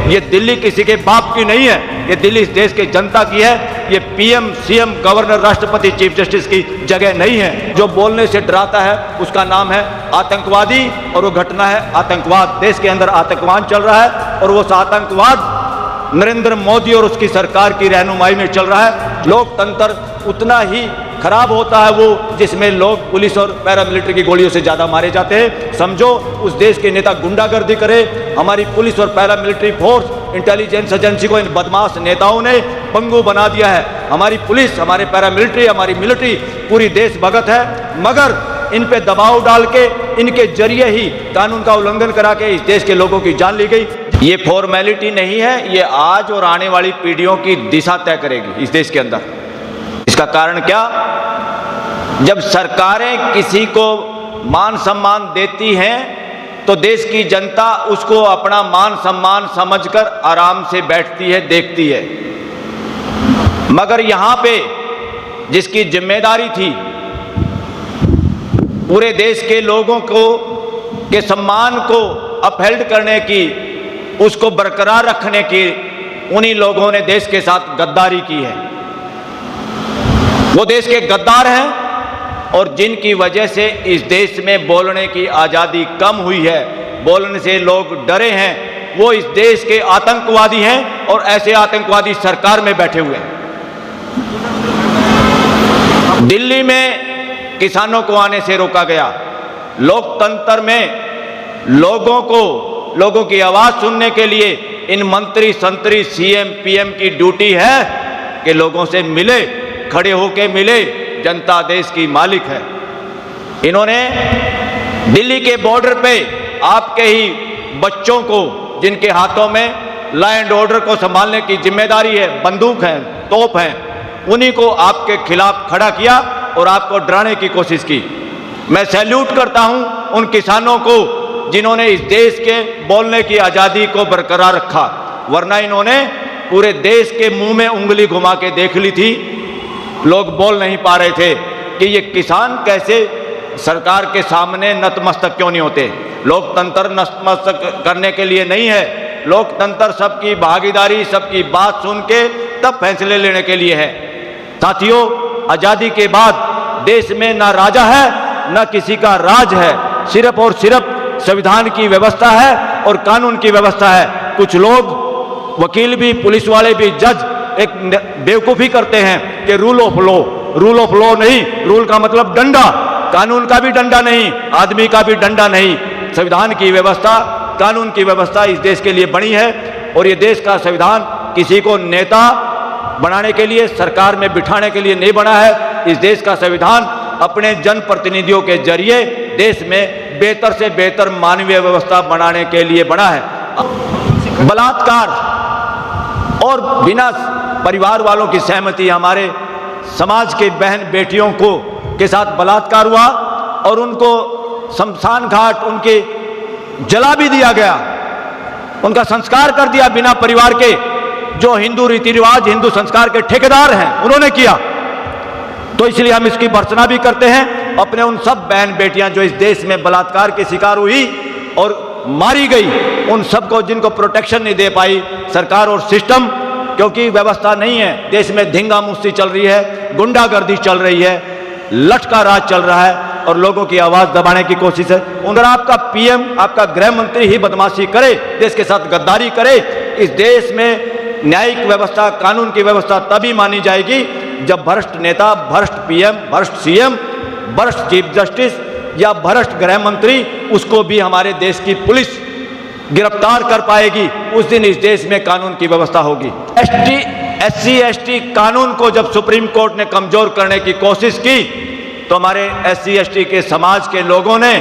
ये दिल्ली किसी के बाप की नहीं है, ये दिल्ली इस देश के जनता की है। ये पीएम, सीएम, गवर्नर, राष्ट्रपति, चीफ जस्टिस की जगह नहीं है। जो बोलने से डराता है उसका नाम है आतंकवादी, और वो घटना है आतंकवाद। देश के अंदर आतंकवाद चल रहा है और वो आतंकवाद नरेंद्र मोदी और उसकी सरकार की रहनुमाई में चल रहा है। लोकतंत्र उतना ही खराब होता है वो जिसमें लोग पुलिस और पैरामिलिट्री की गोलियों से ज़्यादा मारे जाते हैं। समझो उस देश के नेता गुंडागर्दी करे, हमारी पुलिस और पैरामिलिट्री फोर्स, इंटेलिजेंस एजेंसी को इन बदमाश नेताओं ने पंगु बना दिया है। हमारी पुलिस, हमारे पैरामिलिट्री, हमारी मिलिट्री पूरी देशभगत है, मगर इन पे दबाव डाल के इनके जरिए ही कानून का उल्लंघन करा के इस देश के लोगों की जान ली गई। ये फॉर्मेलिटी नहीं है, ये आज और आने वाली पीढ़ियों की दिशा तय करेगी इस देश के अंदर। इसका कारण क्या? जब सरकारें किसी को मान सम्मान देती हैं तो देश की जनता उसको अपना मान सम्मान समझकर आराम से बैठती है, देखती है। मगर यहां पे जिसकी जिम्मेदारी थी पूरे देश के लोगों को के सम्मान को अपहेल्ड करने की, उसको बरकरार रखने की, उन्हीं लोगों ने देश के साथ गद्दारी की है। वो देश के गद्दार हैं और जिनकी वजह से इस देश में बोलने की आज़ादी कम हुई है, बोलने से लोग डरे हैं, वो इस देश के आतंकवादी हैं और ऐसे आतंकवादी सरकार में बैठे हुए हैं। दिल्ली में किसानों को आने से रोका गया। लोकतंत्र में लोगों की आवाज़ सुनने के लिए इन मंत्री, संतरी, सीएम, पीएम की ड्यूटी है कि लोगों से मिले, खड़े होके मिले। जनता देश की मालिक है। इन्होंने दिल्ली के बॉर्डर पे आपके ही बच्चों को, जिनके हाथों में लॉ एंड ऑर्डर को संभालने की जिम्मेदारी है, बंदूक है, तोप है, उन्हीं को आपके खिलाफ खड़ा किया और आपको डराने की कोशिश की। मैं सैल्यूट करता हूं उन किसानों को जिन्होंने इस देश के बोलने की आज़ादी को बरकरार रखा, वरना इन्होंने पूरे देश के मुंह में उंगली घुमा के देख ली थी। लोग बोल नहीं पा रहे थे कि ये किसान कैसे सरकार के सामने नतमस्तक क्यों नहीं होते। लोकतंत्र नतमस्तक करने के लिए नहीं है, लोकतंत्र सबकी भागीदारी, सबकी बात सुन के तब फैसले लेने के लिए है। साथियों, आज़ादी के बाद देश में ना राजा है ना किसी का राज है, सिर्फ और सिर्फ संविधान की व्यवस्था है और कानून की व्यवस्था है। कुछ लोग, वकील भी, पुलिस वाले भी, जज एक बेवकूफ़ी करते हैं कि रूल ऑफ लॉ नहीं, रूल का मतलब डंडा, कानून का भी डंडा नहीं, आदमी का भी डंडा नहीं। संविधान की व्यवस्था, कानून की व्यवस्था इस देश के लिए बनी है और ये देश का संविधान किसी को नेता बनाने के लिए, सरकार में बिठाने के लिए नहीं बना है। इस देश का संविधान अपने जनप्रतिनिधियों के जरिए देश में बेहतर से बेहतर मानवीय व्यवस्था बनाने के लिए बना है। बलात्कार और बिना परिवार वालों की सहमति, हमारे समाज के बहन बेटियों को के साथ बलात्कार हुआ और उनको शमशान घाट उनके जला भी दिया गया, उनका संस्कार कर दिया बिना परिवार के। जो हिंदू रीति रिवाज, हिंदू संस्कार के ठेकेदार हैं, उन्होंने किया। तो इसलिए हम इसकी भर्त्सना भी करते हैं अपने उन सब बहन बेटियां जो इस देश में बलात्कार की शिकार हुई और मारी गई, उन सबको जिनको प्रोटेक्शन नहीं दे पाई सरकार और सिस्टम, क्योंकि व्यवस्था नहीं है। देश में धींगा मुश्ती चल रही है, गुंडागर्दी चल रही है, लटका राज चल रहा है और लोगों की आवाज़ दबाने की कोशिश है। अगर आपका पीएम, आपका गृह मंत्री ही बदमाशी करे, देश के साथ गद्दारी करे, इस देश में न्यायिक व्यवस्था, कानून की व्यवस्था तभी मानी जाएगी जब भ्रष्ट नेता, भ्रष्ट पीएम, भ्रष्ट सीएम, भ्रष्ट चीफ जस्टिस या भ्रष्ट गृह मंत्री, उसको भी हमारे देश की पुलिस गिरफ्तार कर पाएगी। उस दिन इस देश में कानून की व्यवस्था होगी। SC ST कानून को जब सुप्रीम कोर्ट ने कमजोर करने की कोशिश की तो हमारे SC ST के समाज के लोगों ने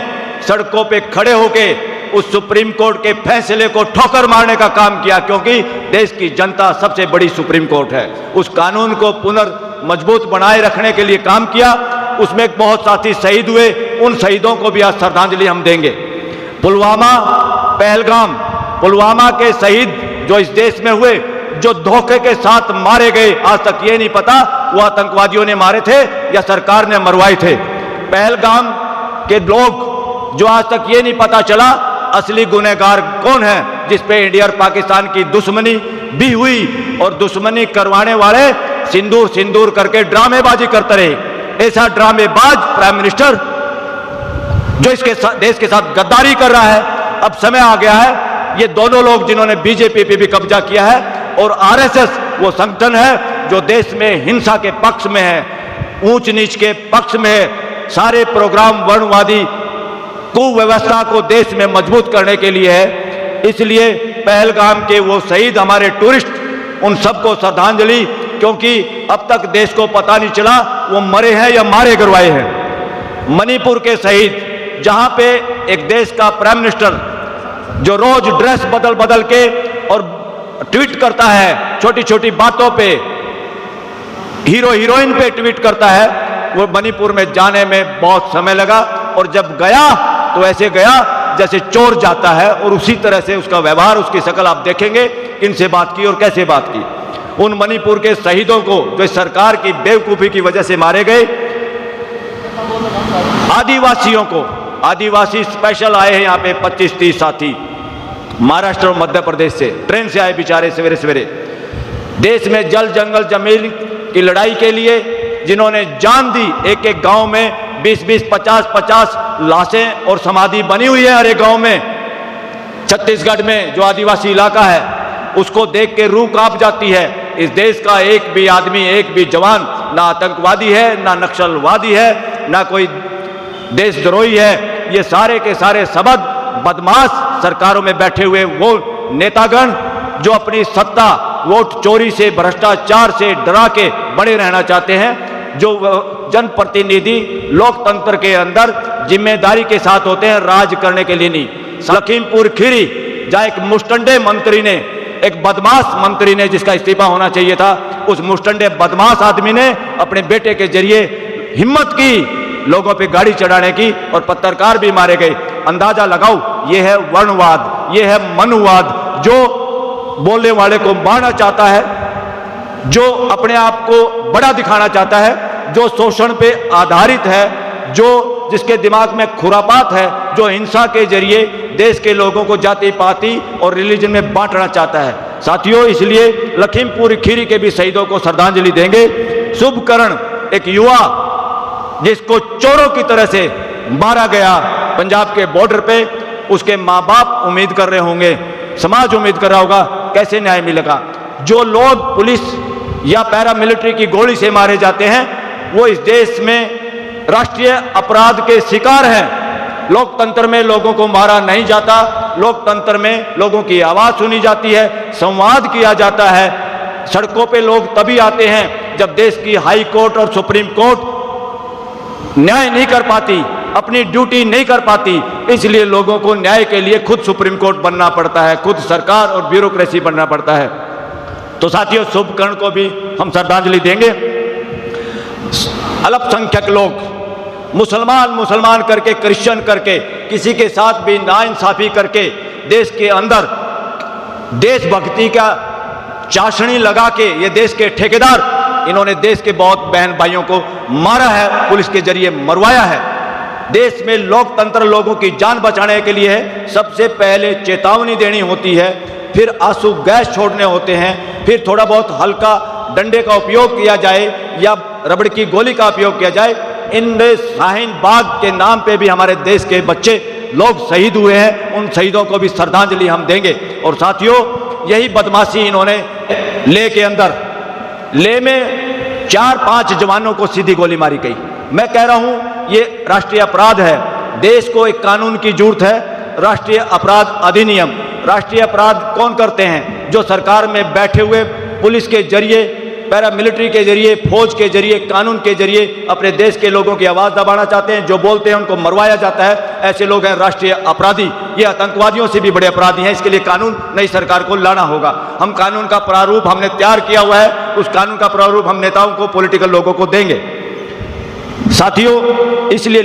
सड़कों पे खड़े होके उस सुप्रीम कोर्ट के फैसले को ठोकर मारने का काम किया, क्योंकि देश की जनता सबसे बड़ी सुप्रीम कोर्ट है। उस कानून को पुनर्मजबूत बनाए रखने के लिए काम किया। उसमें बहुत साथी शहीद हुए, उन शहीदों को भी आज श्रद्धांजलि हम देंगे। पुलवामा, पहलगाम, पुलवामा के शहीद जो इस देश में हुए, जो धोखे के साथ मारे गए, आज तक ये नहीं पता वो आतंकवादियों ने मारे थे या सरकार ने मरवाए थे। पहलगाम के लोग जो आज तक ये नहीं पता चला असली गुनहगार कौन है, जिस पे इंडिया और पाकिस्तान की दुश्मनी भी हुई और दुश्मनी करवाने वाले सिंदूर सिंदूर करके ड्रामेबाजी करते रहे। ऐसा ड्रामेबाज प्राइम मिनिस्टर जो इसके देश के साथ गद्दारी कर रहा है, अब समय आ गया है ये दोनों लोग जिन्होंने बीजेपी पे भी कब्जा किया है और आरएसएस वो संगठन है जो देश में हिंसा के पक्ष में है, ऊंच नीच के पक्ष में है, सारे प्रोग्राम वर्णवादी कुव्यवस्था को देश में मजबूत करने के लिए है। इसलिए पहलगाम के वो शहीद हमारे टूरिस्ट, उन सबको श्रद्धांजलि, क्योंकि अब तक देश को पता नहीं चला वो मरे हैं या मारे गरवाए हैं। मणिपुर के शहीद, जहां पे एक देश का प्राइम मिनिस्टर जो रोज ड्रेस बदल बदल के और ट्वीट करता है, छोटी छोटी बातों पे, हीरो हीरोइन पे ट्वीट करता है, वो मणिपुर में जाने में बहुत समय लगा और जब गया तो ऐसे गया जैसे चोर जाता है और उसी तरह से उसका व्यवहार, उसकी शक्ल आप देखेंगे किनसे बात की और कैसे बात की। उन मणिपुर के शहीदों को जो सरकार की बेवकूफी की वजह से मारे गए, आदिवासियों को, आदिवासी स्पेशल आए हैं यहाँ पे 25-30 साथी महाराष्ट्र और मध्य प्रदेश से, ट्रेन से आए बेचारे सवेरे सवेरे, देश में जल जंगल जमीन की लड़ाई के लिए जिन्होंने जान दी। एक एक गांव में 20-20, 50-50 लाशें और समाधि बनी हुई है हर एक गांव में। छत्तीसगढ़ में जो आदिवासी इलाका है उसको देख के रूह कांप जाती है। इस देश का एक भी आदमी, एक भी जवान ना आतंकवादी है, ना नक्सलवादी है, ना कोई देशद्रोही है। ये सारे के सारे सबद बदमाश सरकारों में बैठे हुए वो नेतागण जो अपनी सत्ता वोट चोरी से, भ्रष्टाचार से डरा के बड़े रहना चाहते हैं, जो जनप्रतिनिधि लोकतंत्र के अंदर जिम्मेदारी के साथ होते हैं, राज करने के लिए नहीं। लखीमपुर खीरी जहाँ एक मुस्टंडे मंत्री ने, एक बदमाश मंत्री ने जिसका इस्तीफा होना चाहिए था, उस मुस्टंडे बदमाश आदमी ने अपने बेटे के जरिए हिम्मत की लोगों पे गाड़ी चढ़ाने की और पत्रकार भी मारे गए। अंदाजा लगाओ, ये है वर्णवाद, ये है मनुवाद, जो बोलने वाले को मारना चाहता है, जो अपने आप को बड़ा दिखाना चाहता है, जो शोषण पे आधारित है, जो जिसके दिमाग में खुरापात है, जो हिंसा के जरिए देश के लोगों को जाति पाति और रिलीजन में बांटना चाहता है। साथियों, इसलिए लखीमपुर खीरी के भी शहीदों को श्रद्धांजलि देंगे। शुभकरण एक युवा जिसको चोरों की तरह से मारा गया पंजाब के बॉर्डर पे, उसके माँ बाप उम्मीद कर रहे होंगे, समाज उम्मीद कर रहा होगा कैसे न्याय मिलेगा। जो लोग पुलिस या पैरामिलिट्री की गोली से मारे जाते हैं वो इस देश में राष्ट्रीय अपराध के शिकार हैं। लोकतंत्र में लोगों को मारा नहीं जाता, लोकतंत्र में लोगों की आवाज सुनी जाती है, संवाद किया जाता है। सड़कों पे लोग तभी आते हैं जब देश की हाई कोर्ट और सुप्रीम कोर्ट न्याय नहीं कर पाती, अपनी ड्यूटी नहीं कर पाती, इसलिए लोगों को न्याय के लिए खुद सुप्रीम कोर्ट बनना पड़ता है, खुद सरकार और ब्यूरोक्रेसी बनना पड़ता है। तो साथियों, शुभकर्ण को भी हम श्रद्धांजलि देंगे। अल्पसंख्यक लोग मुसलमान करके, क्रिश्चियन करके, किसी के साथ भी नाइंसाफी करके देश के अंदर देशभक्ति का चाशनी लगा के ये देश के ठेकेदार, इन्होंने देश के बहुत बहन भाइयों को मारा है, पुलिस के जरिए मरवाया है। देश में लोकतंत्र लोगों की जान बचाने के लिए है, सबसे पहले चेतावनी देनी होती है, फिर आंसू गैस छोड़ने होते हैं, फिर थोड़ा बहुत हल्का डंडे का उपयोग किया जाए या रबड़ की गोली का उपयोग किया जाए। इन शाहीन बाग के नाम पे भी हमारे देश के बच्चे लोग शहीद हुए हैं, उन शहीदों को भी श्रद्धांजलि हम देंगे। और साथियों, यही बदमाशी इन्होंने ले के अंदर, ले में 4-5 जवानों को सीधी गोली मारी गई। मैं कह रहा हूं ये राष्ट्रीय अपराध है, देश को एक कानून की जरूरत है, राष्ट्रीय अपराध अधिनियम। राष्ट्रीय अपराध कौन करते हैं? जो सरकार में बैठे हुए पुलिस के जरिए, पैरामिलिट्री के जरिए, फौज के जरिए, कानून के जरिए अपने देश के लोगों की आवाज़ दबाना चाहते हैं, जो बोलते हैं उनको मरवाया जाता है, ऐसे लोग हैं राष्ट्रीय अपराधी। ये आतंकवादियों से भी बड़े अपराधी हैं। इसके लिए कानून नई सरकार को लाना होगा। हम कानून का प्रारूप हमने तैयार किया हुआ है, उस कानून का प्रारूप हम नेताओं को, पॉलिटिकल लोगों को देंगे। साथियों, इसलिए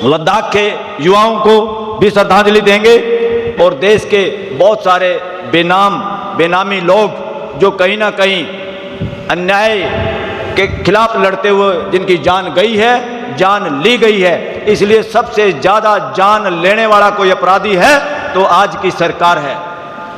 लद्दाख के युवाओं को भी श्रद्धांजलि देंगे और देश के बहुत सारे बेनामी लोग जो कहीं ना कहीं अन्याय के खिलाफ लड़ते हुए जिनकी जान गई है, जान ली गई है, इसलिए सबसे ज्यादा जान लेने वाला कोई अपराधी है तो आज की सरकार है।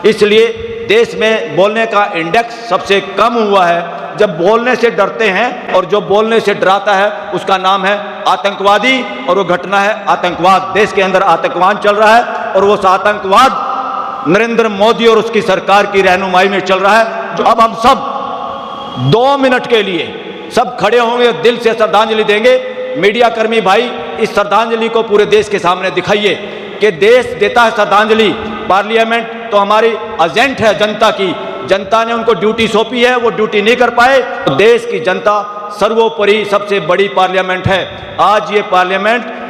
इसलिए देश में बोलने का इंडेक्स सबसे कम हुआ है। जब बोलने से डरते हैं और जो बोलने से डराता है उसका नाम है आतंकवादी, और वो घटना है आतंकवाद। देश के अंदर आतंकवाद चल रहा है और वो आतंकवाद नरेंद्र मोदी और उसकी सरकार की रहनुमाई में चल रहा है। जो अब हम सब 2 मिनट के लिए सब खड़े होंगे, दिल से श्रद्धांजलि देंगे। मीडिया कर्मी भाई, इस श्रद्धांजलि को पूरे देश के सामने दिखाइए कि देश देता है श्रद्धांजलि। पार्लियामेंट तो हमारी एजेंट है जनता की, जनता ने उनको ड्यूटी सौंपी है, वो ड्यूटी नहीं कर पाए। तो देश की जनता सर्वोपरि सबसे बड़ी पार्लियामेंट है। आज ये पार्लियामेंट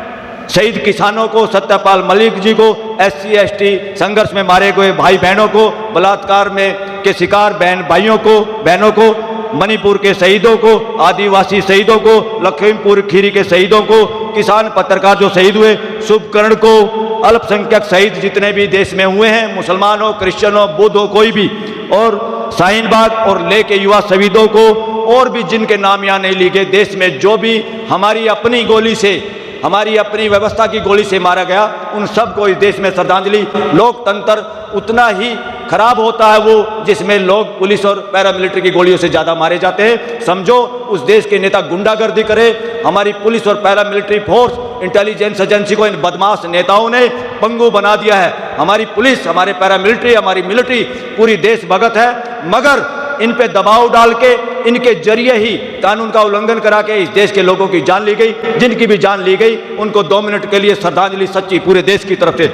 शहीद किसानों को, सत्यपाल मलिक जी को, SC ST संघर्ष में मारे गए भाई बहनों को, बलात्कार में के शिकार बहनों को, मणिपुर के शहीदों को, आदिवासी शहीदों को, लखीमपुर खीरी के शहीदों को, किसान पत्रकार जो शहीद हुए, शुभकर्ण को, अल्पसंख्यक शहीद जितने भी देश में हुए हैं, मुसलमान हो, क्रिश्चियन हो, बुद्ध हो, कोई भी, और शाहीन बाग और ले के युवा शहीदों को, और भी जिनके नाम यहाँ नहीं लिए, देश में जो भी हमारी अपनी गोली से, हमारी अपनी व्यवस्था की गोली से मारा गया, उन सब को इस देश में श्रद्धांजलि। लोकतंत्र उतना ही खराब होता है वो जिसमें लोग पुलिस और पैरामिलिट्री की गोलियों से ज़्यादा मारे जाते हैं। समझो उस देश के नेता गुंडागर्दी करे, हमारी पुलिस और पैरामिलिट्री फोर्स, इंटेलिजेंस एजेंसी को इन बदमाश नेताओं ने पंगु बना दिया है। हमारी पुलिस, हमारे पैरामिलिट्री, हमारी मिलिट्री पूरी देशभगत है, मगर इन पे दबाव डाल के, इनके जरिए ही कानून का उल्लंघन करा के इस देश के लोगों की जान ली गई। जिनकी भी जान ली गई उनको 2 मिनट के लिए श्रद्धांजलि सच्ची पूरे देश की तरफ से